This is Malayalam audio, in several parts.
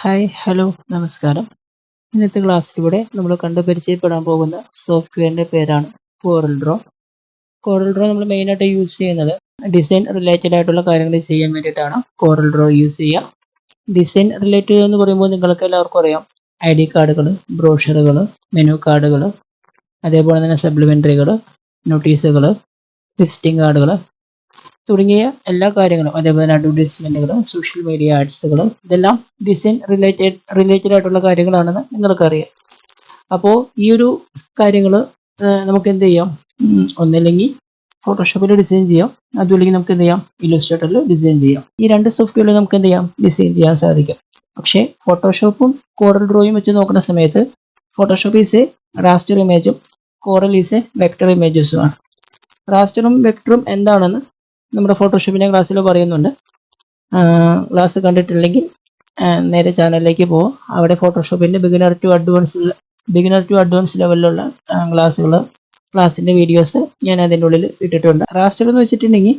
ഹായ് ഹലോ നമസ്കാരം. ഇന്നത്തെ ക്ലാസ്സിലൂടെ നമ്മൾ കണ്ടു പരിചയപ്പെടാൻ പോകുന്ന സോഫ്റ്റ്വെയറിൻ്റെ പേരാണ് കോറൽ ഡ്രോ. കോറൽ ഡ്രോ നമ്മൾ മെയിനായിട്ട് യൂസ് ചെയ്യുന്നത് ഡിസൈൻ റിലേറ്റഡ് ആയിട്ടുള്ള കാര്യങ്ങൾ ചെയ്യാൻ വേണ്ടിയിട്ടാണ് കോറൽ ഡ്രോ യൂസ് ചെയ്യുക. ഡിസൈൻ റിലേറ്റഡ് എന്ന് പറയുമ്പോൾ നിങ്ങൾക്ക് എല്ലാവർക്കും അറിയാം, ID കാർഡുകൾ, ബ്രോഷറുകൾ, മെനു കാർഡുകൾ, അതേപോലെ തന്നെ സപ്ലിമെൻ്ററികൾ, നോട്ടീസുകൾ, വിസിറ്റിംഗ് കാർഡുകൾ തുടങ്ങിയ എല്ലാ കാര്യങ്ങളും, അതേപോലെ തന്നെ അഡ്വർടൈസ്മെൻറ്റുകൾ, സോഷ്യൽ മീഡിയ ആഡ്സുകൾ, ഇതെല്ലാം ഡിസൈൻ റിലേറ്റഡ് ആയിട്ടുള്ള കാര്യങ്ങളാണെന്ന് നിങ്ങൾക്കറിയാം. അപ്പോൾ ഈ ഒരു കാര്യങ്ങൾ നമുക്ക് എന്ത് ചെയ്യാം, ഒന്നില്ലെങ്കിൽ ഫോട്ടോഷോപ്പിൽ ഡിസൈൻ ചെയ്യാം, അതുമല്ലെങ്കിൽ നമുക്ക് എന്ത് ചെയ്യാം, ഇല്ലസ്ട്രേറ്ററിൽ ഡിസൈൻ ചെയ്യാം. ഈ രണ്ട് സോഫ്റ്റ്വെയറിൽ നമുക്ക് എന്ത് ചെയ്യാം, ഡിസൈൻ ചെയ്യാൻ സാധിക്കും. പക്ഷേ ഫോട്ടോഷോപ്പും കോറൽ ഡ്രോയും വെച്ച് നോക്കുന്ന സമയത്ത് ഫോട്ടോഷോപ്പ് ഈസ് എ റാസ്റ്റർ ഇമേജും കോറൽ ഈസ് എ വെക്ടർ ഇമേജസുമാണ്. റാസ്റ്ററും വെക്ടറും എന്താണെന്ന് നമ്മുടെ ഫോട്ടോഷോപ്പിൻ്റെ ക്ലാസ്സിൽ പറയുന്നുണ്ട്. ക്ലാസ് കണ്ടിട്ടില്ലെങ്കിൽ നേരെ ചാനലിലേക്ക് പോകാം. അവിടെ ഫോട്ടോഷോപ്പിൻ്റെ ബിഗിനർ ടു അഡ്വാൻസ് ലെവലിലുള്ള ക്ലാസ്സിൻ്റെ വീഡിയോസ് ഞാൻ അതിൻ്റെ ഉള്ളിൽ ഇട്ടിട്ടുണ്ട്. റാസ്റ്റർ എന്ന് വെച്ചിട്ടുണ്ടെങ്കിൽ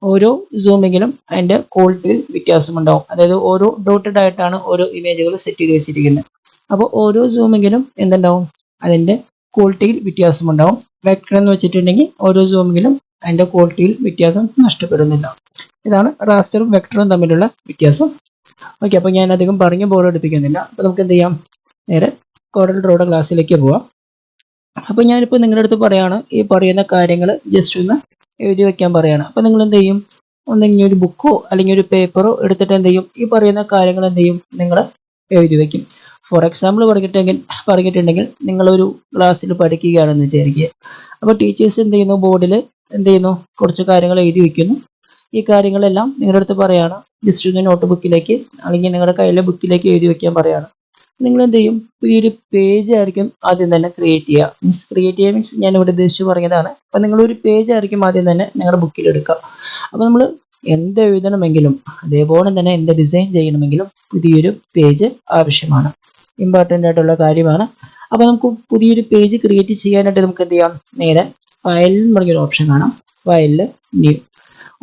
ഓരോ സൂമിങ്ങിലും അതിൻ്റെ ക്വാളിറ്റിയിൽ വ്യത്യാസമുണ്ടാവും. അതായത് ഓരോ ഡോട്ടഡ് ആയിട്ടാണ് ഓരോ ഇമേജുകൾ സെറ്റ് ചെയ്ത് വെച്ചിരിക്കുന്നത്. അപ്പോൾ ഓരോ സൂമിങ്ങിലും എന്തുണ്ടാവും, അതിൻ്റെ ക്വാളിറ്റിയിൽ വ്യത്യാസമുണ്ടാവും. വെക്ടർ എന്ന് വെച്ചിട്ടുണ്ടെങ്കിൽ ഓരോ സൂമിങ്ങിലും അതിൻ്റെ ക്വാളിറ്റിയിൽ വ്യത്യാസം നഷ്ടപ്പെടുന്നില്ല. ഇതാണ് റാസ്റ്ററും വെക്ടറും തമ്മിലുള്ള വ്യത്യാസം. ഓക്കെ, അപ്പോൾ ഞാൻ അധികം പറഞ്ഞ് ബോറടിപ്പിക്കുന്നില്ല. അപ്പോൾ നമുക്ക് എന്ത് ചെയ്യാം, നേരെ കോറൽ ഡ്രോയുടെ ക്ലാസ്സിലേക്ക് പോവാം. അപ്പോൾ ഞാനിപ്പോൾ നിങ്ങളുടെ അടുത്ത് പറയുകയാണ്, ഈ പറയുന്ന കാര്യങ്ങൾ ജസ്റ്റ് ഒന്ന് എഴുതി വയ്ക്കാൻ പറയുകയാണ്. അപ്പോൾ നിങ്ങൾ എന്ത് ചെയ്യും, ഒന്നെങ്കിൽ ഒരു ബുക്കോ അല്ലെങ്കിൽ ഒരു പേപ്പറോ എടുത്തിട്ട് എന്ത് ചെയ്യും, ഈ പറയുന്ന കാര്യങ്ങൾ എന്ത് ചെയ്യും, നിങ്ങൾ എഴുതി വയ്ക്കും. ഫോർ എക്സാമ്പിൾ പറഞ്ഞിട്ടുണ്ടെങ്കിൽ നിങ്ങളൊരു ക്ലാസ്സിൽ പഠിക്കുകയാണെന്ന് വിചാരിക്കുക. അപ്പോൾ ടീച്ചേഴ്സ് എന്ത് ചെയ്യുന്നു, ബോർഡിൽ എന്ത് ചെയ്യുന്നു, കുറച്ച് കാര്യങ്ങൾ എഴുതി വയ്ക്കുന്നു. ഈ കാര്യങ്ങളെല്ലാം നിങ്ങളുടെ അടുത്ത് പറയുകയാണ്, ജസ്റ്റ് ഒന്ന് നോട്ട് ബുക്കിലേക്ക് അല്ലെങ്കിൽ നിങ്ങളുടെ കയ്യിലെ ബുക്കിലേക്ക് എഴുതി വയ്ക്കാൻ പറയുകയാണ്. നിങ്ങൾ എന്ത് ചെയ്യും, ഈ ഒരു പേജ് ആയിരിക്കും ആദ്യം തന്നെ ക്രിയേറ്റ് ചെയ്യുക. മീൻസ് ഞാൻ ഇവിടെ ഉദ്ദേശിച്ച് പറഞ്ഞതാണ്. അപ്പോൾ നിങ്ങളൊരു പേജ് ആയിരിക്കും ആദ്യം തന്നെ നിങ്ങളുടെ ബുക്കിൽ എടുക്കുക. അപ്പോൾ നമ്മൾ എന്ത് എഴുതണമെങ്കിലും അതേപോലെ തന്നെ എന്ത് ഡിസൈൻ ചെയ്യണമെങ്കിലും പുതിയൊരു പേജ് ആവശ്യമാണ്. ഇമ്പോർട്ടൻ്റ് ആയിട്ടുള്ള കാര്യമാണ്. അപ്പോൾ നമുക്ക് പുതിയൊരു പേജ് ക്രിയേറ്റ് ചെയ്യാനായിട്ട് നമുക്ക് എന്ത് ചെയ്യാം, നേരെ ഫയലിൽ എന്ന് പറഞ്ഞൊരു ഓപ്ഷൻ കാണാം. ഫയലിൽ ന്യൂ,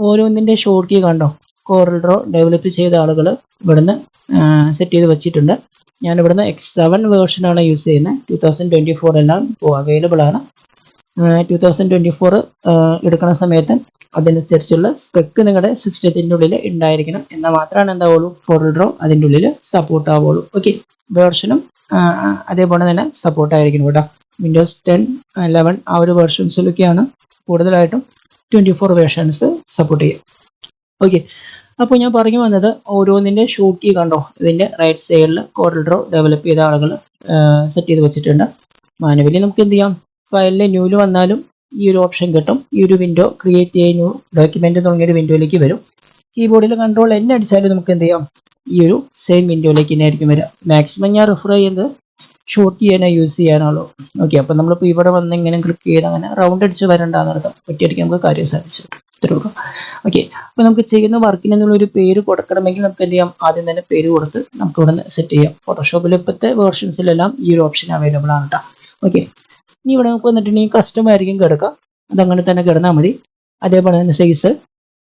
ഓരോന്നിൻ്റെ ഷോർട്ട് കീ കണ്ടോ, കോറൽ ഡ്രോ ഡെവലപ്പ് ചെയ്ത ആളുകൾ ഇവിടുന്ന് സെറ്റ് ചെയ്ത് വെച്ചിട്ടുണ്ട്. ഞാൻ ഇവിടുന്ന് X7 വേർഷനാണ് യൂസ് ചെയ്യുന്നത്. 2024 എല്ലാം ഇപ്പോൾ അവൈലബിൾ ആണ്. 2024 എടുക്കുന്ന സമയത്ത് അതിനനുസരിച്ചുള്ള സ്പെക്ക് നിങ്ങളുടെ സിസ്റ്റത്തിൻ്റെ ഉള്ളിൽ ഉണ്ടായിരിക്കണം. എന്നാൽ മാത്രമാണ് എന്താവുള്ളൂ, കോറൽ ഡ്രോ അതിൻ്റെ ഉള്ളിൽ സപ്പോർട്ട് ആവുള്ളൂ. ഓക്കെ, വേർഷനും അതേപോലെ തന്നെ സപ്പോർട്ട് ആയിരിക്കണം കേട്ടോ. വിൻഡോസ് 10, 11 ആ ഒരു വേർഷൻസിലൊക്കെയാണ് കൂടുതലായിട്ടും 24 വേർഷൻസ് സപ്പോർട്ട് ചെയ്യുക. ഓക്കെ, അപ്പോൾ ഞാൻ പറഞ്ഞു വന്നത്, ഓരോന്നിൻ്റെ ഷോർട്ട് കീ കണ്ടോ, ഇതിൻ്റെ റൈറ്റ് സൈഡിൽ കോറൽ ഡ്രോ ഡെവലപ്പ് ചെയ്ത ആളുകൾ സെറ്റ് ചെയ്ത് വെച്ചിട്ടുണ്ട്. മാനുവലി നമുക്ക് എന്ത് ചെയ്യാം, ഫയലിലെ ന്യൂല് വന്നാലും ഈ ഒരു ഓപ്ഷൻ കിട്ടും. ഈ ഒരു വിൻഡോ ക്രിയേറ്റ് ചെയ്യുന്ന ന്യൂ ഡോക്യുമെൻ്റ് തുടങ്ങിയൊരു വിൻഡോയിലേക്ക് വരും. കീബോർഡിൽ കൺട്രോൾ N അടിച്ചാലും നമുക്ക് എന്ത് ചെയ്യാം, ഈ ഒരു സെയിം വിൻഡോയിലേക്ക് തന്നെ ആയിരിക്കും വരിക. മാക്സിമം ഞാൻ റെഫർ ചെയ്യുന്നത് ഷോർട്ട് ചെയ്യാനോ യൂസ് ചെയ്യാനുള്ളൂ. ഓക്കെ, അപ്പോൾ നമ്മളിപ്പോൾ ഇവിടെ വന്ന് ഇങ്ങനെ ക്ലിക്ക് ചെയ്ത് അങ്ങനെ റൗണ്ട് അടിച്ച് വരണ്ടാന്ന് അർത്ഥം. ഒറ്റയടിക്ക് നമുക്ക് കാര്യം സാധിച്ചു. ഇത്രേ ഉള്ളൂ. ഓക്കെ, അപ്പോൾ നമുക്ക് ചെയ്യുന്ന വർക്കിന് എന്നുള്ളൊരു പേര് കൊടുക്കണമെങ്കിൽ നമുക്ക് എന്ത് ചെയ്യാം, ആദ്യം തന്നെ പേര് കൊടുത്ത് നമുക്ക് ഇവിടെ നിന്ന് സെറ്റ് ചെയ്യാം. ഫോട്ടോഷോപ്പിൽ ഇപ്പോഴത്തെ വേർഷൻസിലെല്ലാം ഈ ഒരു ഓപ്ഷൻ അവൈലബിൾ ആണ് കേട്ടോ. ഓക്കെ, ഇനി ഇവിടെ നമുക്ക് വന്നിട്ടുണ്ടെങ്കിൽ കസ്റ്റം ആയിരിക്കും കിടക്കുക. അതങ്ങനെ തന്നെ കിടന്നാൽ മതി. അതേപോലെ തന്നെ സൈസ്,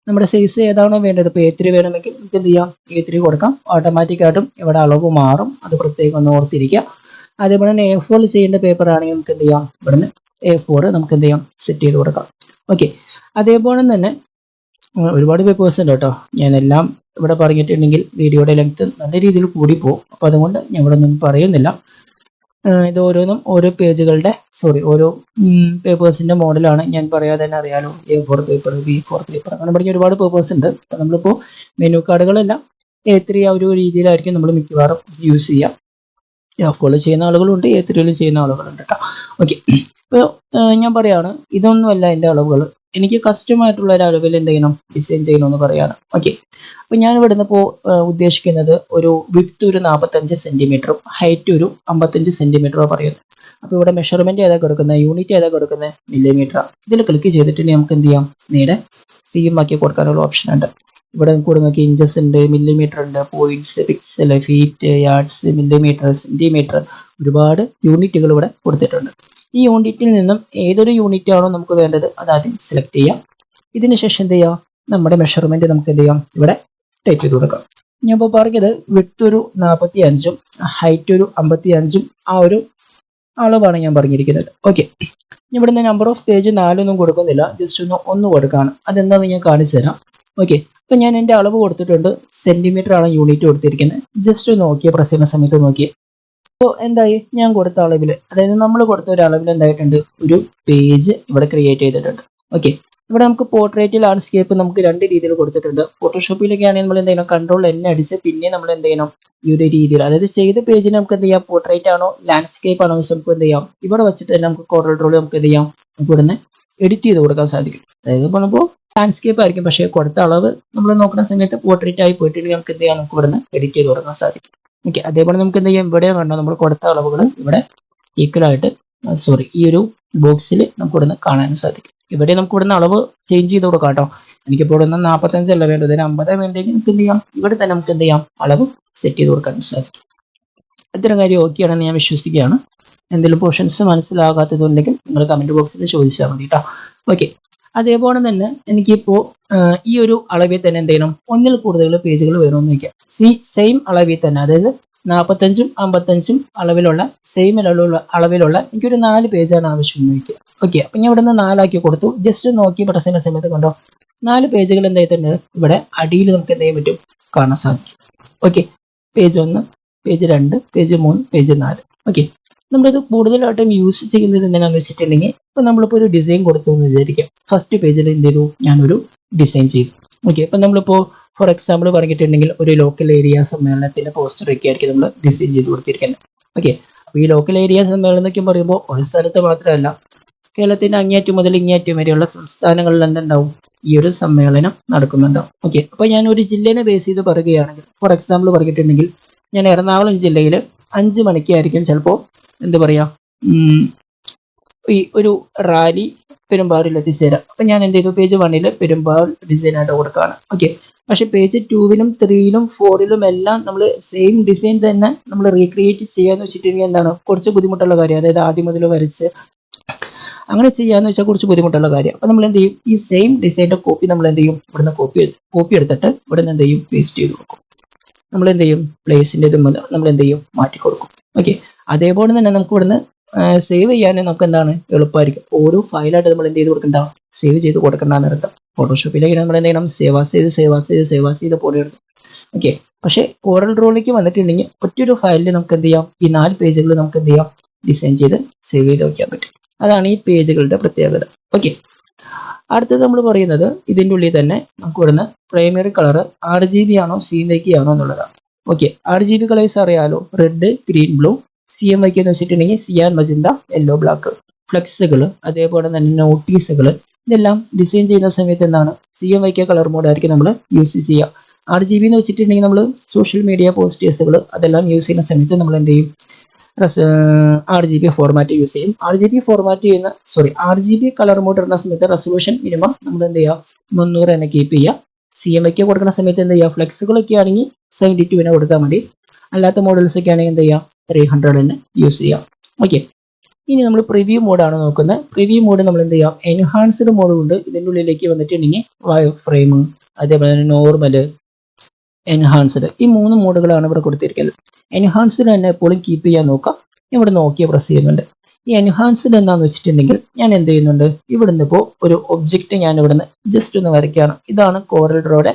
നമ്മുടെ സൈസ് ഏതാണോ വേണ്ടത്, ഇപ്പോൾ A3 വേണമെങ്കിൽ നമുക്ക് എന്ത് ചെയ്യാം, A3 കൊടുക്കാം. ഓട്ടോമാറ്റിക്കായിട്ടും ഇവിടെ അളവ് മാറും, അത് പ്രത്യേകം ഒന്ന് ഓർത്തിരിക്കുക. അതേപോലെ തന്നെ A4 ചെയ്യേണ്ട പേപ്പർ ആണെങ്കിൽ നമുക്ക് എന്ത് ചെയ്യാം, ഇവിടുന്ന് A4 നമുക്ക് എന്ത് ചെയ്യാം, സെറ്റ് ചെയ്ത് കൊടുക്കാം. ഓക്കെ, അതേപോലെ തന്നെ ഒരുപാട് പേപ്പേഴ്സ് ഉണ്ട് കേട്ടോ. ഞാനെല്ലാം ഇവിടെ പറഞ്ഞിട്ടുണ്ടെങ്കിൽ വീഡിയോയുടെ ലെങ്ത് നല്ല രീതിയിൽ കൂടിപ്പോവും. അപ്പോൾ അതുകൊണ്ട് ഞാൻ ഇവിടെ ഒന്നും പറയുന്നില്ല. ഇത് ഓരോന്നും ഓരോ പേജുകളുടെ ഓരോ പേപ്പേഴ്സിൻ്റെ മോഡലാണ്. ഞാൻ പറയാതെ തന്നെ അറിയാലോ, A4 പേപ്പർ, B4 പേപ്പർ, അങ്ങനെ പറഞ്ഞ ഒരുപാട് പേപ്പേഴ്സ് ഉണ്ട്. അപ്പോൾ നമ്മളിപ്പോൾ മെനു കാർഡുകളെല്ലാം A3 ആ ഒരു രീതിയിലായിരിക്കും നമ്മൾ മിക്കവാറും യൂസ് ചെയ്യുക. A4 ചെയ്യുന്ന ആളുകളുണ്ട്, A3 ചെയ്യുന്ന ആളുകളുണ്ട് കേട്ടോ. ഓക്കെ, ഇപ്പോൾ ഞാൻ പറയുകയാണ്, ഇതൊന്നുമല്ല എൻ്റെ അളവുകൾ. എനിക്ക് കസ്റ്റമായിട്ടുള്ള ഒരു അളവിൽ എന്ത് ചെയ്യണം, ഡിസൈൻ ചെയ്യണമെന്ന് പറയുകയാണ്. ഓക്കെ, അപ്പോൾ ഞാൻ ഇവിടുന്ന് ഇപ്പോൾ ഉദ്ദേശിക്കുന്നത് ഒരു വിഡ്ത്ത് ഒരു 45 സെൻറ്റിമീറ്ററും ഹൈറ്റ് ഒരു 55 സെൻറ്റിമീറ്ററോ പറയുന്നത്. അപ്പോൾ ഇവിടെ മെഷർമെൻറ്റ് ഏതാ കൊടുക്കുന്നത്, യൂണിറ്റ് ഏതാ കൊടുക്കുന്നത്, മില്ലിമീറ്ററാണ്. ഇതിൽ ക്ലിക്ക് ചെയ്തിട്ടുണ്ടെങ്കിൽ നമുക്ക് എന്ത് ചെയ്യാം, നേരെ CM ആക്കി കൊടുക്കാനുള്ള ഓപ്ഷൻ ഉണ്ട്. ഇവിടെ കൂടെ നോക്കി ഇഞ്ചസ് ഉണ്ട്, മില്ലിമീറ്റർ ഉണ്ട്, points, pixel, feet, yards, millimetre, centimetre, ഒരുപാട് യൂണിറ്റുകൾ ഇവിടെ കൊടുത്തിട്ടുണ്ട്. ഈ യൂണിറ്റിൽ നിന്നും ഏതൊരു യൂണിറ്റ് ആണോ നമുക്ക് വേണ്ടത് അത് ആദ്യം സെലക്ട് ചെയ്യാം. ഇതിന് ശേഷം എന്ത് ചെയ്യാം, നമ്മുടെ മെഷർമെൻറ്റ് നമുക്ക് എന്ത് ചെയ്യാം, ഇവിടെ ടൈപ്പ് ചെയ്ത് കൊടുക്കാം. ഞാൻ ഇപ്പോൾ പറഞ്ഞത് വിഡ്ത്ത് ഒരു 45ഉം ഹൈറ്റ് ഒരു 55ഉം ആ ഒരു അളവാണ് ഞാൻ പറഞ്ഞിരിക്കുന്നത്. ഓക്കെ, ഇവിടുന്ന് നമ്പർ ഓഫ് പേജ് 4 കൊടുക്കുന്നില്ല, ജസ്റ്റ് ഒന്ന് കൊടുക്കുകയാണ്. അതെന്താണെന്ന് ഞാൻ കാണിച്ചു തരാം. ഓക്കെ, അപ്പം ഞാൻ എൻ്റെ അളവ് കൊടുത്തിട്ടുണ്ട്, സെന്റിമീറ്റർ ആണ് യൂണിറ്റ് കൊടുത്തിരിക്കുന്നത്. ജസ്റ്റ് നോക്കിയ പ്രസ് ചെയ്യുന്ന സമയത്ത് നോക്കിയേ. അപ്പോൾ എന്തായി, ഞാൻ കൊടുത്ത അളവിൽ, അതായത് നമ്മൾ കൊടുത്ത ഒരു അളവിൽ എന്തായിട്ടുണ്ട്, ഒരു പേജ് ഇവിടെ ക്രിയേറ്റ് ചെയ്തിട്ടുണ്ട്. ഓക്കെ, ഇവിടെ നമുക്ക് പോർട്രേറ്റ് ലാൻഡ്സ്കേപ്പ് നമുക്ക് 2 രീതിയിൽ കൊടുത്തിട്ടുണ്ട്. ഫോട്ടോഷോപ്പിലൊക്കെ ആണെങ്കിൽ നമ്മൾ എന്ത് ചെയ്യണം, കൺട്രോൾ N അടിച്ച് പിന്നെ നമ്മൾ എന്ത് ചെയ്യണം, ഈ ഒരു രീതിയിൽ, അതായത് ചെയ്ത പേജിന് നമുക്ക് എന്ത് ചെയ്യാം, പോർട്രേറ്റ് ആണോ ലാൻഡ്സ്കേപ്പ് ആണോ നമുക്ക് എന്ത് ചെയ്യാം, ഇവിടെ വെച്ചിട്ട് തന്നെ നമുക്ക് കോറൽ ഡ്രോയിൽ നമുക്ക് എന്ത് ചെയ്യാം, നമുക്ക് ഇവിടുന്ന് എഡിറ്റ് ചെയ്ത് കൊടുക്കാൻ സാധിക്കും. അതായത് ഇപ്പോൾ നമുക്ക് ലാൻഡ്സ്കേപ്പ് ആയിരിക്കും, പക്ഷേ കൊടുത്ത അളവ് നമ്മൾ നോക്കുന്ന സമയത്ത് പോർട്രേറ്റ് ആയി പോയിട്ട് നമുക്ക് എന്ത് ചെയ്യാം, നമുക്ക് ഇവിടുന്ന് എഡിറ്റ് ചെയ്ത് കൊടുക്കാൻ സാധിക്കും. ഓക്കെ, അതേപോലെ നമുക്ക് എന്ത് ചെയ്യാം, ഇവിടെ കണ്ടോ നമ്മൾ കൊടുത്ത അളവുകൾ ഇവിടെ ഈക്വൽ ആയിട്ട് ഈ ഒരു ബോക്സിൽ നമുക്ക് ഇവിടുന്ന് കാണാൻ സാധിക്കും. ഇവിടെ നമുക്ക് ഇവിടുന്ന് അളവ് ചേഞ്ച് ചെയ്ത് കൊടുക്കാം കേട്ടോ. എനിക്കിപ്പോൾ ഇവിടുന്ന് 45 അല്ല വേണ്ടത്, 50 വേണ്ടെങ്കിൽ നമുക്ക് എന്ത് ചെയ്യാം, ഇവിടെ തന്നെ നമുക്ക് എന്ത് ചെയ്യാം, അളവ് സെറ്റ് ചെയ്ത് കൊടുക്കാൻ സാധിക്കും. ഇത്തരം കാര്യം ഓക്കെ ആണെന്ന് ഞാൻ വിശ്വസിക്കുകയാണ്. എന്തെങ്കിലും പോർഷൻസ് മനസ്സിലാകാത്തതുണ്ടെങ്കിൽ നിങ്ങൾ കമന്റ് ബോക്സിൽ ചോദിച്ചാൽ മതി കേട്ടോ. ഓക്കെ, അതേപോലെ തന്നെ എനിക്കിപ്പോൾ ഈ ഒരു അളവിൽ തന്നെ എന്ത് ചെയ്യണം, ഒന്നിൽ കൂടുതൽ പേജുകൾ വേണമെന്ന് വയ്ക്കാം. സെയിം അളവിൽ തന്നെ, അതായത് 45ഉം 55ഉം അളവിലുള്ള സെയിം അളവിലുള്ള എനിക്കൊരു 4 പേജാണ് ആവശ്യമെന്ന് വയ്ക്കുക. ഓക്കെ, അപ്പം ഞാൻ ഇവിടെ നിന്ന് 4 ആക്കി കൊടുത്തു. ജസ്റ്റ് നോക്കി പ്രസ് ചെയ്യുന്ന സമയത്ത് കണ്ടോ 4 പേജുകൾ എന്തായിട്ടുണ്ട് ഇവിടെ അടിയിൽ നമുക്ക് എന്ത് ചെയ്യാൻ പറ്റും, കാണാൻ സാധിക്കും. Okay, page 1, page 2, page 3, page 4. Okay, നമ്മളിത് കൂടുതലായിട്ടും യൂസ് ചെയ്യുന്നത് എന്താണെന്ന് വെച്ചിട്ടുണ്ടെങ്കിൽ, ഇപ്പം നമ്മളിപ്പോൾ ഒരു ഡിസൈൻ കൊടുത്തു എന്ന് വിചാരിക്കാം. ഫസ്റ്റ് പേജിൽ എന്ത് ചെയ്തു, ഞാനൊരു ഡിസൈൻ ചെയ്തു. ഓക്കെ, അപ്പം നമ്മളിപ്പോൾ ഫോർ എക്സാമ്പിൾ പറഞ്ഞിട്ടുണ്ടെങ്കിൽ ഒരു ലോക്കൽ ഏരിയ സമ്മേളനത്തിന്റെ പോസ്റ്റർ ഒക്കെ ആയിരിക്കും നമ്മൾ ഡിസൈൻ ചെയ്ത് കൊടുത്തിരിക്കുന്നത്. ഓക്കെ, അപ്പോൾ ഈ ലോക്കൽ ഏരിയ സമ്മേളനം എന്നൊക്കെ പറയുമ്പോൾ ഒരു സ്ഥലത്ത് മാത്രമല്ല, കേരളത്തിന്റെ അങ്ങേയറ്റം മുതൽ ഇങ്ങേയറ്റം വരെയുള്ള സംസ്ഥാനങ്ങളിൽ എന്തുണ്ടാവും, ഈ ഒരു സമ്മേളനം നടക്കുന്നുണ്ടാവും. ഓക്കെ, അപ്പോൾ ഞാൻ ഒരു ജില്ലേനെ ബേസ് ചെയ്ത് പറയുകയാണെങ്കിൽ, ഫോർ എക്സാമ്പിൾ പറഞ്ഞിട്ടുണ്ടെങ്കിൽ ഞാൻ എറണാകുളം ജില്ലയിൽ 5 മണിക്കായിരിക്കും ചിലപ്പോൾ എന്താ പറയുക, ഈ ഒരു റാലി പെരുമ്പാവൂരിൽ എത്തിച്ചേരാം. അപ്പം ഞാൻ എന്ത് ചെയ്തു, പേജ് 1 പെരുമ്പാവൂർ ഡിസൈനായിട്ട് കൊടുക്കുകയാണ്. ഓക്കെ, പക്ഷെ പേജ് 2 3 4 എല്ലാം നമ്മൾ സെയിം ഡിസൈൻ തന്നെ നമ്മൾ റീക്രിയേറ്റ് ചെയ്യാന്ന് വെച്ചിട്ടുണ്ടെങ്കിൽ എന്താണ്, കുറച്ച് ബുദ്ധിമുട്ടുള്ള കാര്യം. അതായത് ആദ്യം മുതൽ വരച്ച് അങ്ങനെ ചെയ്യാന്ന് വെച്ചാൽ കുറച്ച് ബുദ്ധിമുട്ടുള്ള കാര്യം. അപ്പം നമ്മൾ എന്ത് ചെയ്യും, ഈ സെയിം ഡിസൈൻ്റെ കോപ്പി നമ്മൾ എന്ത് ചെയ്യും, ഇവിടുന്ന് കോപ്പി എടുത്തിട്ട് ഇവിടെ നിന്ന് എന്ത് ചെയ്യും, പേസ്റ്റ് ചെയ്ത് കൊടുക്കും. നമ്മൾ എന്ത് ചെയ്യും, പ്ലേസിൻ്റെ ഇത് നമ്മൾ എന്ത് ചെയ്യും, മാറ്റി കൊടുക്കും. ഓക്കെ, അതേപോലെ തന്നെ നമുക്ക് ഇവിടുന്ന് സേവ് ചെയ്യാൻ നമുക്ക് എന്താണ് എളുപ്പമായിരിക്കും. ഓരോ ഫയലായിട്ട് നമ്മൾ എന്ത് ചെയ്ത് കൊടുക്കണ്ട, സേവ് ചെയ്ത് കൊടുക്കേണ്ടെന്ന് അർത്ഥം. ഫോട്ടോഷോപ്പിലേക്ക് നമ്മൾ എന്ത് ചെയ്യണം, സേവ് ചെയ്ത് പോലെ എടുക്കും. ഓക്കെ, പക്ഷേ കോറൽ ഡ്രോയിലേക്ക് വന്നിട്ടുണ്ടെങ്കിൽ ഒറ്റൊരു ഫയലിൽ നമുക്ക് എന്ത് ചെയ്യാം, ഈ 4 പേജുകൾ നമുക്ക് എന്ത് ചെയ്യാം, ഡിസൈൻ ചെയ്ത് സേവ് ചെയ്ത് വയ്ക്കാൻ പറ്റും. അതാണ് ഈ പേജുകളുടെ പ്രത്യേകത. ഓക്കെ, അടുത്തത് നമ്മൾ പറയുന്നത് ഇതിൻ്റെ ഉള്ളിൽ തന്നെ നമുക്ക് ഇവിടുന്ന് പ്രൈമറി കളർ RGB ആണോ CMYK ആണോ എന്നുള്ളതാണ്. ഓക്കെ, RGB കളേഴ്സ് അറിയാലോ, റെഡ്, ഗ്രീൻ, ബ്ലൂ. CMYK എന്ന് വെച്ചിട്ടുണ്ടെങ്കിൽ സിയാൻ, മജന്ത, യെല്ലോ, ബ്ലാക്ക്. ഫ്ലെക്സുകൾ, അതേപോലെ തന്നെ നോട്ടീസുകൾ, ഇതെല്ലാം ഡിസൈൻ ചെയ്യുന്ന സമയത്ത് എന്താണ്, CMYK കളർ മോഡായിരിക്കും നമ്മൾ യൂസ് ചെയ്യുക. RGB എന്ന് വെച്ചിട്ടുണ്ടെങ്കിൽ നമ്മൾ സോഷ്യൽ മീഡിയ പോസ്റ്റേഴ്സുകൾ അതെല്ലാം യൂസ് ചെയ്യുന്ന സമയത്ത് നമ്മൾ എന്ത് ചെയ്യും, RGB ഫോർമാറ്റ് യൂസ് ചെയ്യും. RGB കളർ മോഡ് ഇടുന്ന സമയത്ത് റെസൊല്യൂഷൻ മിനിമം നമ്മൾ എന്ത് ചെയ്യുക, 300 തന്നെ കീപ്പ് ചെയ്യുക. CMYK കൊടുക്കുന്ന സമയത്ത് എന്ത് ചെയ്യുക, ഫ്ലെക്സുകളൊക്കെ ആണെങ്കിൽ 72 തന്നെ കൊടുത്താൽ മതി. അല്ലാത്ത മോഡൽസ് ഒക്കെ ആണെങ്കിൽ എന്ത് ചെയ്യുക, 300 തന്നെ യൂസ് ചെയ്യാം. ഓക്കെ, ഇനി നമ്മൾ പ്രിവ്യൂ മോഡാണ് നോക്കുന്നത്. പ്രിവ്യൂ മോഡ് നമ്മൾ എന്ത് ചെയ്യാം, എൻഹാൻസ്ഡ് മോഡും ഉണ്ട്. ഇതിൻ്റെ ഉള്ളിലേക്ക് വന്നിട്ടുണ്ടെങ്കിൽ വയർ ഫ്രെയിം, അതേപോലെ തന്നെ നോർമൽ, എൻഹാൻസ്ഡ്, ഈ 3 മോഡുകളാണ് ഇവിടെ കൊടുത്തിരിക്കുന്നത്. എൻഹാൻസ്ഡ് തന്നെ എപ്പോഴും കീപ്പ് ചെയ്യാൻ നോക്കാം. ഇവിടെ നോക്കിയ പ്രസ് ചെയ്യുന്നുണ്ട്. ഈ എൻഹാൻസ്ഡ് എന്താണെന്ന് വെച്ചിട്ടുണ്ടെങ്കിൽ ഞാൻ എന്ത് ചെയ്യുന്നുണ്ട്, ഇവിടുന്ന് ഇപ്പോൾ ഒരു ഒബ്ജക്റ്റ് ഞാൻ ഇവിടുന്ന് ജസ്റ്റ് ഒന്ന് വരയ്ക്കുകയാണ്. ഇതാണ് കോറൽ ഡ്രോയുടെ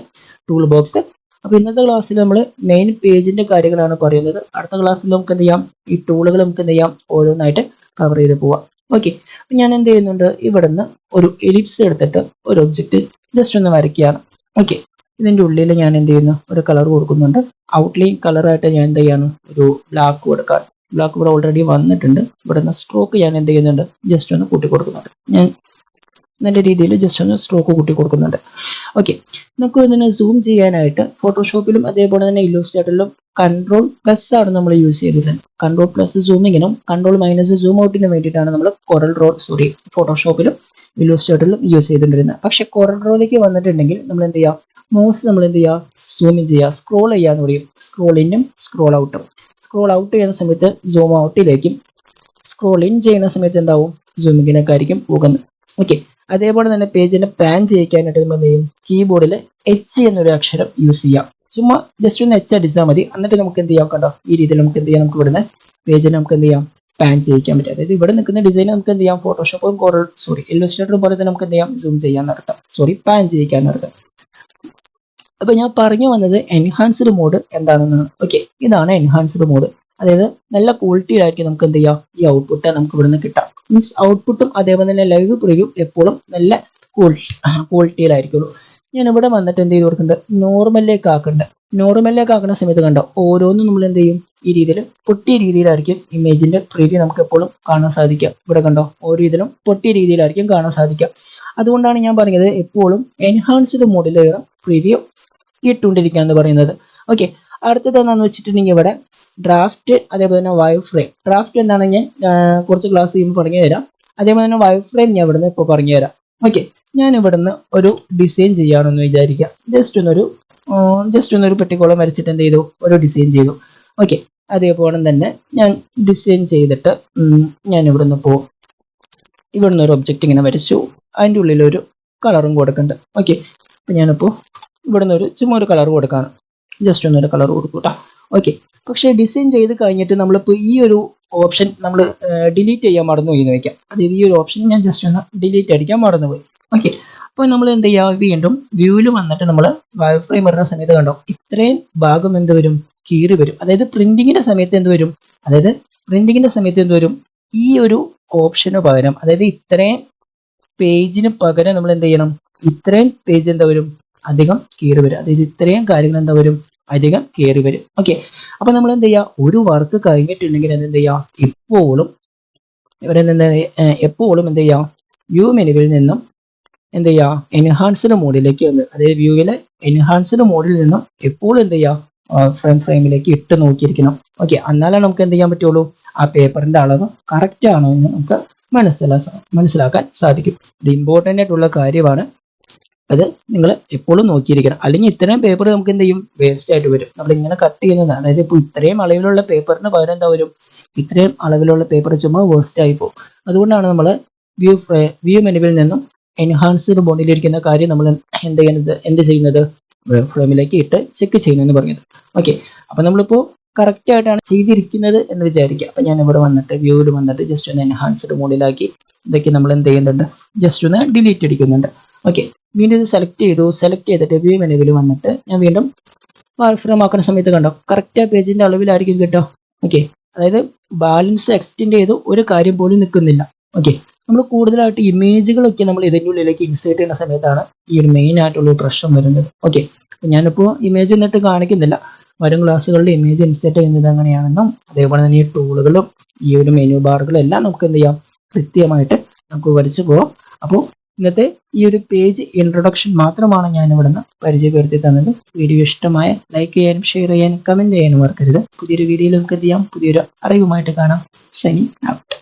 ടൂൾ ബോക്സ്. അപ്പോൾ ഇന്നത്തെ ക്ലാസ്സിൽ നമ്മൾ മെയിൻ പേജിന്റെ കാര്യങ്ങളാണ് പറയുന്നത്. അടുത്ത ക്ലാസ്സിൽ നമുക്ക് എന്ത് ചെയ്യാം, ഈ ടൂളുകൾ നമുക്ക് എന്ത് ചെയ്യാം, ഓരോന്നായിട്ട് കവർ ചെയ്ത് പോവാം. ഓക്കെ, അപ്പം ഞാൻ എന്ത് ചെയ്യുന്നുണ്ട്, ഇവിടുന്ന് ഒരു എലിപ്സ് എടുത്തിട്ട് ഒരു ഒബ്ജക്റ്റ് ജസ്റ്റ് ഒന്ന് വരയ്ക്കുകയാണ്. ഓക്കെ, ഇതിൻ്റെ ഉള്ളിൽ ഞാൻ എന്ത് ചെയ്യുന്നു, ഒരു കളർ കൊടുക്കുന്നുണ്ട്. ഔട്ട്ലൈൻ കളറായിട്ട് ഞാൻ എന്ത് ചെയ്യാണ്, ഒരു ബ്ലാക്ക് കൊടുക്കാൻ. ബ്ലാക്ക് ഇവിടെ ഓൾറെഡി വന്നിട്ടുണ്ട്. ഇവിടുന്ന് സ്ട്രോക്ക് ഞാൻ എന്ത് ചെയ്യുന്നുണ്ട്, ജസ്റ്റ് ഒന്ന് കൂട്ടി കൊടുക്കുന്നുണ്ട്. ഞാൻ നല്ല രീതിയിൽ ജസ്റ്റ് ഒന്ന് സ്ട്രോക്ക് കൂട്ടി കൊടുക്കുന്നുണ്ട്. ഓക്കെ, നമുക്ക് ഇതിനെ സൂം ചെയ്യാനായിട്ട് ഫോട്ടോഷോപ്പിലും അതേപോലെ തന്നെ ഇല്ലുസ്ട്രേറ്ററിലും Ctrl+ ആണ് നമ്മൾ യൂസ് ചെയ്തത്. Ctrl+ സൂമിങ്ങിനും Ctrl- സൂം ഔട്ടിനും വേണ്ടിയിട്ടാണ് നമ്മൾ ഫോട്ടോഷോപ്പിലും ഇല്ലുസ്ട്രേറ്ററിലും യൂസ് ചെയ്തുകൊണ്ടിരുന്നത്. പക്ഷെ കോറൽ ഡ്രോയിലേക്ക് വന്നിട്ടുണ്ടെങ്കിൽ നമ്മൾ എന്ത് ചെയ്യുക, മൗസ് നമ്മൾ എന്ത് ചെയ്യുക, സൂം ഇൻ ചെയ്യുക, സ്ക്രോൾ ചെയ്യാന്ന് പറയും. സ്ക്രോൾ ഇന്നും സ്ക്രോൾ ഔട്ടും. സ്ക്രോൾ ഔട്ട് ചെയ്യുന്ന സമയത്ത് സൂം ഔട്ടിലേക്കും, സ്ക്രോൾ ഇൻ ചെയ്യുന്ന സമയത്ത് എന്താവും, സൂമിങ്ങിനൊക്കെ ആയിരിക്കും പോകുന്നത്. ഓക്കെ, അതേപോലെ തന്നെ പേജിനെ പാൻ ചെയ്യിക്കാനായിട്ട് നമ്മൾ എന്ത് ചെയ്യും, കീബോർഡിൽ H എന്നൊരു അക്ഷരം യൂസ് ചെയ്യാം. ചുമ്മാ ജസ്റ്റ് ഒന്ന് എച്ച് അടിച്ചാൽ മതി. എന്നിട്ട് നമുക്ക് എന്ത് ചെയ്യാം, കണ്ടോ ഈ രീതിയിൽ നമുക്ക് എന്ത് ചെയ്യാം, നമുക്ക് ഇവിടുന്ന് പേജിൽ നമുക്ക് എന്ത് ചെയ്യാം, പാൻ ചെയ്യിക്കാൻ പറ്റും. അതായത് ഇവിടെ നിൽക്കുന്ന ഡിസൈൻ നമുക്ക് എന്ത് ചെയ്യാം, ഫോട്ടോഷോപ്പും ഇല്ലുസ്ട്രേറ്റർ പോലെ തന്നെ നമുക്ക് എന്ത് ചെയ്യാം, സൂം ചെയ്യാൻ നടത്താം, പാൻ ചെയ്യിക്കാൻ നടത്താം. അപ്പൊ ഞാൻ പറഞ്ഞു വന്നത് എൻഹാൻസ്ഡ് മോഡ് എന്താണെന്നാണ്. ഓക്കെ, ഇതാണ് എൻഹാൻസ്ഡ് മോഡ്. അതായത് നല്ല ക്വാളിറ്റിയിലായിരിക്കും നമുക്ക് എന്ത് ചെയ്യാം, ഈ ഔട്ട്പുട്ട് നമുക്ക് ഇവിടുന്ന് കിട്ടാം. മീൻസ് ഔട്ട്പുട്ടും അതേപോലെ തന്നെ ലൈവ് പ്രിവ്യൂ എപ്പോഴും നല്ല ക്വാളിറ്റിയിലായിരിക്കുള്ളൂ. ഞാൻ ഇവിടെ വന്നിട്ട് എന്ത് ചെയ്ത് കൊടുക്കുന്നുണ്ട്, നോർമലിലേക്ക് ആക്കുന്ന സമയത്ത് കണ്ടോ ഓരോന്നും നമ്മൾ എന്ത് ചെയ്യും, ഈ രീതിയിൽ പൊട്ടിയ രീതിയിലായിരിക്കും ഇമേജിന്റെ പ്രിവ്യൂ നമുക്ക് എപ്പോഴും കാണാൻ സാധിക്കുക. ഇവിടെ കണ്ടോ ഓരോ ഇതിലും പൊട്ടിയ രീതിയിലായിരിക്കും കാണാൻ സാധിക്കുക. അതുകൊണ്ടാണ് ഞാൻ പറഞ്ഞത് എപ്പോഴും എൻഹാൻസ്ഡ് മോഡിലുള്ള പ്രിവ്യൂ ഇട്ടുകൊണ്ടിരിക്കുക എന്ന് പറയുന്നത്. ഓക്കെ, അടുത്തത് എന്താണെന്ന് വെച്ചിട്ടുണ്ടെങ്കിൽ ഇവിടെ ഡ്രാഫ്റ്റ് അതേപോലെ തന്നെ വൈവ് ഫ്രെയിം. ഡ്രാഫ്റ്റ് എന്താണെന്ന് ഞാൻ കുറച്ച് ക്ലാസ് ചെയ്യുമ്പോൾ പറഞ്ഞു തരാം. അതേപോലെ തന്നെ വൈവ് ഫ്രെയിം ഞാൻ ഇവിടുന്ന് ഇപ്പോൾ പറഞ്ഞു തരാം. ഓക്കെ, ഞാൻ ഇവിടുന്ന് ഒരു ഡിസൈൻ ചെയ്യാമെന്ന് വിചാരിക്കാം. ജസ്റ്റ് ഒന്നൊരു പെട്ടിക്കോളം വരച്ചിട്ട് എന്ത് ചെയ്തു, ഒരു ഡിസൈൻ ചെയ്തു. ഓക്കെ, അതേപോലെ തന്നെ ഞാൻ ഡിസൈൻ ചെയ്തിട്ട് ഞാൻ ഇവിടുന്ന് ഒരു ഒബ്ജക്റ്റ് ഇങ്ങനെ വരച്ചു. അതിൻ്റെ ഉള്ളിൽ ഒരു കളറും കൊടുക്കുന്നുണ്ട്. ഓക്കെ, അപ്പം ഞാനിപ്പോൾ ഇവിടുന്ന് ചുമ്മാ ഒരു കളർ കൊടുക്കാണ്. ജസ്റ്റ് ഒന്നൊരു കളർ കൊടുക്കൂട്ടാ. ഓക്കെ, പക്ഷേ ഡിസൈൻ ചെയ്ത് കഴിഞ്ഞിട്ട് നമ്മളിപ്പോൾ ഈ ഒരു ഓപ്ഷൻ നമ്മൾ ഡിലീറ്റ് ചെയ്യാൻ മറന്നുപോയി എന്ന് വയ്ക്കാം. അതായത് ഈ ഒരു ഓപ്ഷൻ ഞാൻ ജസ്റ്റ് ഒന്ന് ഡിലീറ്റ് അടിക്കാൻ മറന്നുപോയി. ഓക്കെ, അപ്പോൾ നമ്മൾ എന്ത് ചെയ്യുക, വീണ്ടും വ്യൂവിൽ വന്നിട്ട് നമ്മൾ വൈവ് ഫ്രെയിം വരുന്ന സമയത്ത് കണ്ടോ ഇത്രയും ഭാഗം എന്ത് വരും, കീറി വരും. അതായത് പ്രിന്റിങ്ങിന്റെ സമയത്ത് എന്ത് വരും, ഈ ഒരു ഓപ്ഷന് പകരം, അതായത് ഇത്രയും പേജിന് പകരം നമ്മൾ എന്ത് ചെയ്യണം, ഇത്രയും പേജ് എന്താ വരും, അധികം കീറി വരും. അതായത് ഇത്രയും കാര്യങ്ങൾ എന്താ വരും, അധികം കയറി വരും. ഓക്കെ, അപ്പൊ നമ്മൾ എന്ത് ചെയ്യുക, ഒരു വർക്ക് കഴിഞ്ഞിട്ടുണ്ടെങ്കിൽ എന്ത് ചെയ്യുക, എപ്പോഴും എന്ത് ചെയ്യുക, വ്യൂ മെനുവിൽ നിന്നും എന്ത് ചെയ്യുക, എൻഹാൻസ്ഡ് മോഡിലേക്ക് വന്ന്, അതായത് വ്യൂവിലെ എൻഹാൻസ്ഡ് മോഡിൽ നിന്നും എപ്പോഴും എന്ത് ചെയ്യുക, ഫ്രെയിമിലേക്ക് ഇട്ട് നോക്കിയിരിക്കണം. ഓക്കെ, എന്നാലാണ് നമുക്ക് എന്ത് ചെയ്യാൻ പറ്റുള്ളൂ, ആ പേപ്പറിന്റെ അളവ് കറക്റ്റ് ആണോ എന്ന് നമുക്ക് മനസ്സിലാക്കാൻ സാധിക്കും. ഇത് ഇമ്പോർട്ടൻ്റ് ആയിട്ടുള്ള കാര്യമാണ്. അത് നിങ്ങൾ എപ്പോഴും നോക്കിയിരിക്കണം. അല്ലെങ്കിൽ ഇത്രയും പേപ്പർ നമുക്ക് എന്ത് ചെയ്യും, വേസ്റ്റ് ആയിട്ട് വരും. നമ്മൾ ഇങ്ങനെ കട്ട് ചെയ്യുന്നത്, അതായത് ഇപ്പോൾ ഇത്രയും അളവിലുള്ള പേപ്പറിന് പകരം എന്താ വരും, ഇത്രയും അളവിലുള്ള പേപ്പർ ചുമ്മാ വേസ്റ്റ് ആയി പോകും. അതുകൊണ്ടാണ് നമ്മൾ വ്യൂ മെനുവിൽ നിന്നും എൻഹാൻസ്ഡ് മോഡിലിരിക്കുന്ന കാര്യം നമ്മൾ എന്ത് ചെയ്യുന്നത്, ഫ്രെയിമിലേക്ക് ഇട്ട് ചെക്ക് ചെയ്യുന്നതെന്ന് പറഞ്ഞത്. ഓക്കെ, അപ്പൊ നമ്മളിപ്പോൾ കറക്റ്റ് ആയിട്ടാണ് ചെയ്തിരിക്കുന്നത് എന്ന് വിചാരിക്കുക. അപ്പൊ ഞാൻ ഇവിടെ വന്നിട്ട് വ്യൂവിൽ വന്നിട്ട് ജസ്റ്റ് ഒന്ന് എൻഹാൻസ്ഡ് മോഡിലാക്കി ഇതൊക്കെ നമ്മൾ എന്ത് ചെയ്യുന്നുണ്ട്, ജസ്റ്റ് ഒന്ന് ഡിലീറ്റ് അടിക്കുന്നുണ്ട്. ഓക്കെ, വീണ്ടും ഇത് സെലക്ട് ചെയ്തിട്ട് വ്യൂ മെനുവിൽ വന്നിട്ട് ഞാൻ വീണ്ടും വൈവ് ഫ്രെയിം ആക്കുന്ന സമയത്ത് കണ്ടോ കറക്റ്റ് ആ പേജിന്റെ അളവിലായിരിക്കും കേട്ടോ. ഓക്കെ, അതായത് ബാലൻസ് എക്സ്റ്റെൻഡ് ചെയ്ത് ഒരു കാര്യം പോലും നിൽക്കുന്നില്ല. ഓക്കെ, നമ്മൾ കൂടുതലായിട്ട് ഇമേജുകളൊക്കെ നമ്മൾ ഇതിൻ്റെ ഉള്ളിലേക്ക് ഇൻസേർട്ട് ചെയ്യുന്ന സമയത്താണ് ഈ ഒരു മെയിൻ ആയിട്ടുള്ള പ്രശ്നം വരുന്നത്. ഓക്കെ, ഞാനിപ്പോൾ ഇമേജ് എന്നിട്ട് കാണിക്കുന്നില്ല. വരും ക്ലാസ്സുകളിൽ ഇമേജ് ഇൻസേർട്ട് ചെയ്യുന്നത് എങ്ങനെയാണെന്നും അതേപോലെ തന്നെ ഈ ടൂളുകളും ഈ ഒരു മെനു ബാറുകളും എല്ലാം നമുക്ക് എന്ത് ചെയ്യാം, കൃത്യമായിട്ട് നമുക്ക് വരച്ചു പോകാം. അപ്പോൾ ഇന്നത്തെ ഈ ഒരു പേജ് ഇൻട്രൊഡക്ഷൻ മാത്രമാണ് ഞാൻ ഇവിടുന്ന് പരിചയപ്പെടുത്തി തന്നത്. വീഡിയോ ഇഷ്ടമായ ലൈക്ക് ചെയ്യാനും ഷെയർ ചെയ്യാനും കമന്റ് ചെയ്യാനും മറക്കരുത്. പുതിയൊരു വീഡിയോയിൽ നമുക്ക് എന്ത് ചെയ്യാം, പുതിയൊരു അറിവുമായിട്ട് കാണാം. Signing out.